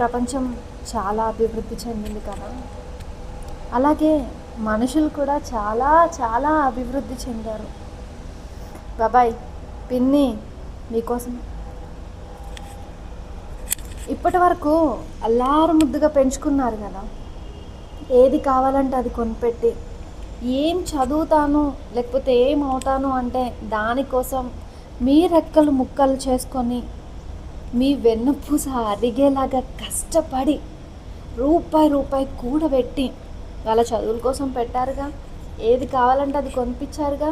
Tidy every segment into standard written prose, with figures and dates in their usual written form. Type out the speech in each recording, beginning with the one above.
ప్రపంచం చాలా అభివృద్ధి చెందింది కదా, అలాగే మనుషులు కూడా చాలా చాలా అభివృద్ధి చెందారు. బాబాయ్, పిన్ని, మీకోసం ఇప్పటి వరకు అల్లారు ముద్దుగా పెంచుకున్నారు కదా, ఏది కావాలంటే అది కొనిపెట్టి, ఏం చదువుతాను లేకపోతే ఏం అవుతాను అంటే దానికోసం మీ రెక్కలు ముక్కలు చేసుకొని మీ వెన్నుపూస అరిగేలాగా కష్టపడి రూపాయి రూపాయి కూడబెట్టి వాళ్ళ చదువుల కోసం పెట్టారుగా, ఏది కావాలంటే అది కొనిపించారుగా.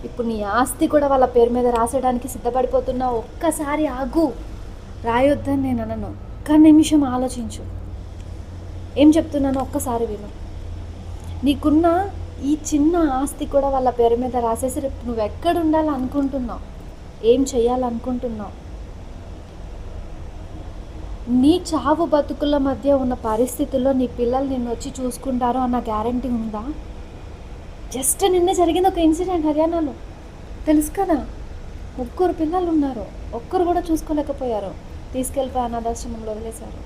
ఇప్పుడు నీ ఆస్తి కూడా వాళ్ళ పేరు మీద రాసేయడానికి సిద్ధపడిపోతున్నా. ఒక్కసారి ఆగు, రాయొద్దని నేను అనను, ఒక్క నిమిషం ఆలోచించు. ఏం చెప్తున్నానో ఒక్కసారి విను. నీకున్న ఈ చిన్న ఆస్తి కూడా వాళ్ళ పేరు మీద రాసేసి రేపు నువ్వు ఎక్కడ ఉండాలనుకుంటున్నావు, ఏం చేయాలనుకుంటున్నావు, నీ చావు బతుకుల మధ్య ఉన్న పరిస్థితుల్లో నీ పిల్లలు నిన్ను వచ్చి చూసుకుంటారు అన్న గ్యారంటీ ఉందా? జస్ట్ నిన్న జరిగింది ఒక ఇన్సిడెంట్ హర్యానాలో, తెలుసు కదా. 3 పిల్లలు ఉన్నారు, ఒక్కరు కూడా చూసుకోలేకపోయారు, తీసుకెళ్ళిపోయి అనాథాశ్రమంలో వదిలేశారు.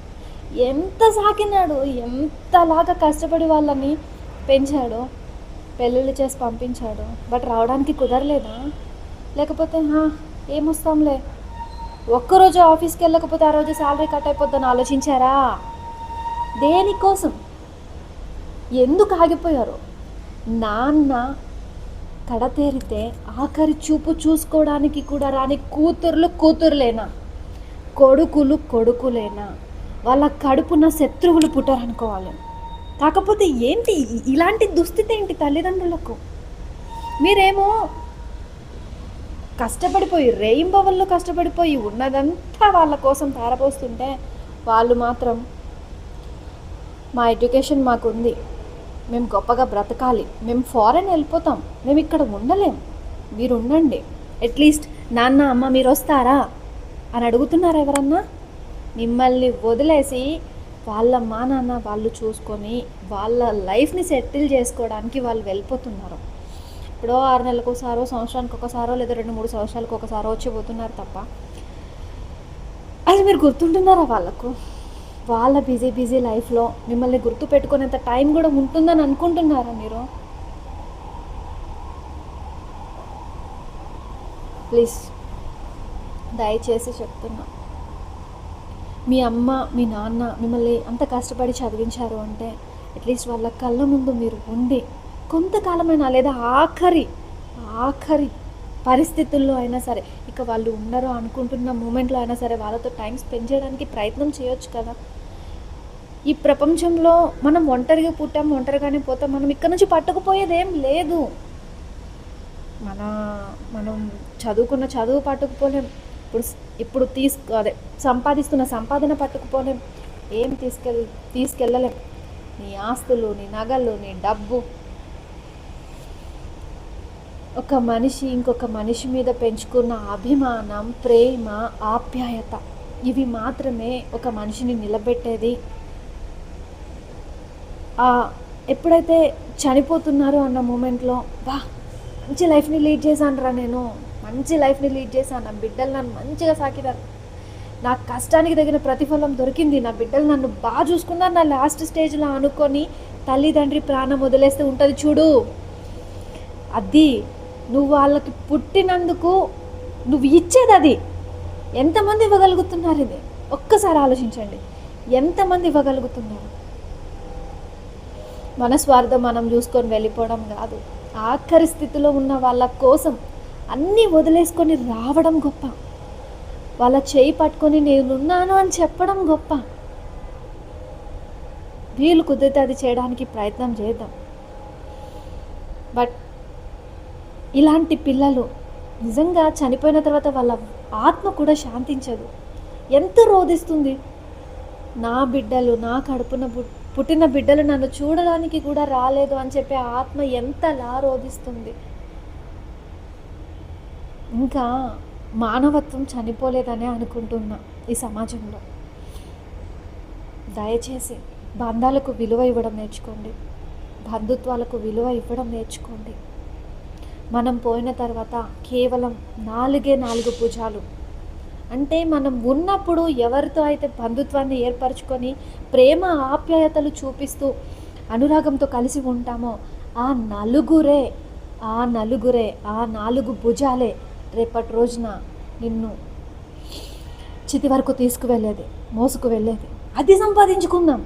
ఎంత సాకినాడు, ఎంతలాగా కష్టపడి వాళ్ళని పెంచాడు, పెళ్ళిళ్ళు చేసి పంపించాడు. బట్ రావడానికి కుదరలేదా? లేకపోతే ఏమొస్తాంలే, ఒక్కరోజు ఆఫీస్కి వెళ్ళకపోతే ఆ రోజు శాలరీ కట్ అయిపోద్దని ఆలోచించారా? దేనికోసం, ఎందుకు ఆగిపోయారు? నాన్న కడతేరితే ఆఖరి చూపు చూసుకోవడానికి కూడా రాని కూతుర్లేనా, కొడుకులేనా, వాళ్ళ కడుపున శత్రువులు పుట్టారనుకోవాలి. కాకపోతే ఏంటి ఇలాంటి దుస్థితి ఏంటి తల్లిదండ్రులకు? మీరేమో కష్టపడిపోయి రెయింబవల్లో కష్టపడిపోయి ఉన్నదంతా వాళ్ళ కోసం తారపోస్తుంటే, వాళ్ళు మాత్రం మా ఎడ్యుకేషన్ మాకుంది, మేము గొప్పగా బ్రతకాలి, మేము ఫారెన్ వెళ్ళిపోతాం, మేము ఇక్కడ ఉండలేం, మీరు ఉండండి, అట్లీస్ట్ నాన్న అమ్మ మీరు వస్తారా అని అడుగుతున్నారు ఎవరన్నా? మిమ్మల్ని వదిలేసి వాళ్ళ మా నాన్న వాళ్ళు చూసుకొని వాళ్ళ లైఫ్ని సెటిల్ చేసుకోవడానికి వాళ్ళు వెళ్ళిపోతున్నారు. ఇప్పుడు 6 నెలలకు ఒకసారో, సంవత్సరానికి ఒకసారో, లేదా 2-3 సంవత్సరాలకు ఒకసారో వచ్చి పోతున్నారు తప్ప, అది మీరు గుర్తుంటున్నారా వాళ్ళకు? వాళ్ళ బిజీ లైఫ్లో మిమ్మల్ని గుర్తు పెట్టుకునేంత టైం కూడా ఉంటుందని అనుకుంటున్నారా మీరు? ప్లీజ్ దయచేసి చెప్తున్నా, మీ అమ్మ మీ నాన్న మిమ్మల్ని అంత కష్టపడి చదివించారు అంటే అట్లీస్ట్ వాళ్ళ కళ్ళ ముందు మీరు ఉండి కొంతకాలమైనా, లేదా ఆఖరి పరిస్థితుల్లో అయినా సరే, ఇక వాళ్ళు ఉండరు అనుకుంటున్న మూమెంట్లో అయినా సరే వాళ్ళతో టైం స్పెండ్ చేయడానికి ప్రయత్నం చేయొచ్చు కదా. ఈ ప్రపంచంలో మనం ఒంటరిగా పుట్టాం, ఒంటరిగానే పోతాం, మనం ఇక్కడ నుంచి పట్టుకుపోయేదేం లేదు. మనం చదువుకున్న చదువు పట్టుకుపోలేం, ఇప్పుడు సంపాదిస్తున్న సంపాదన పట్టుకుపోలేం, ఏం తీసుకెళ్ళలేం. నీ ఆస్తులు, నీ నగలు, నీ డబ్బు, ఒక మనిషి ఇంకొక మనిషి మీద పెంచుకున్న అభిమానం, ప్రేమ, ఆప్యాయత, ఇవి మాత్రమే ఒక మనిషిని నిలబెట్టేది. ఎప్పుడైతే చనిపోతున్నారో అన్న మూమెంట్లో, మంచి లైఫ్ని లీడ్ చేశాను, నేను మంచి లైఫ్ని లీడ్ చేశాను, నా బిడ్డలు నన్ను మంచిగా సాకినారు, నా కష్టానికి తగిన ప్రతిఫలం దొరికింది, నా బిడ్డలు నన్ను బాగా చూసుకున్నారు, నా లాస్ట్ స్టేజ్లో అనుకొని తల్లిదండ్రి ప్రాణం వదిలేస్తే ఉంటుంది చూడు, అది నువ్వు వాళ్ళకి పుట్టినందుకు నువ్వు ఇచ్చేది. అది ఎంతమంది ఇవ్వగలుగుతున్నారు? ఇది ఒక్కసారి ఆలోచించండి, ఎంతమంది ఇవ్వగలుగుతున్నారు? మన స్వార్థం మనం చూసుకొని వెళ్ళిపోవడం కాదు, ఆఖరి స్థితిలో ఉన్న వాళ్ళ కోసం అన్నీ వదిలేసుకొని రావడం గొప్ప, వాళ్ళ చేయి పట్టుకొని నేనున్నాను అని చెప్పడం గొప్ప. వీలు కుదిరితే అది చేయడానికి ప్రయత్నం చేద్దాం. బట్ ఇలాంటి పిల్లలు నిజంగా చనిపోయిన తర్వాత వాళ్ళ ఆత్మ కూడా శాంతించదు, ఎంత రోధిస్తుంది. నా బిడ్డలు, నా కడుపున పుట్టిన బిడ్డలు నన్ను చూడడానికి కూడా రాలేదు అని చెప్పి ఆత్మ ఎంతలా రోధిస్తుంది. ఇంకా మానవత్వం చనిపోలేదనే అనుకుంటున్నా ఈ సమాజంలో. దయచేసి బంధాలకు విలువ ఇవ్వడం నేర్చుకోండి, బంధుత్వాలకు విలువ ఇవ్వడం నేర్చుకోండి. మనం పోయిన తర్వాత కేవలం 4 భుజాలు అంటే మనం ఉన్నప్పుడు ఎవరితో అయితే బంధుత్వాన్ని ఏర్పరచుకొని ప్రేమ ఆప్యాయతలు చూపిస్తూ అనురాగంతో కలిసి ఉంటామో ఆ నలుగురే ఆ నాలుగు భుజాలే రేపటి రోజున నిన్ను చితి వరకు తీసుకువెళ్ళేది, మోసుకు వెళ్ళేది. అది సంపాదించుకుందాం.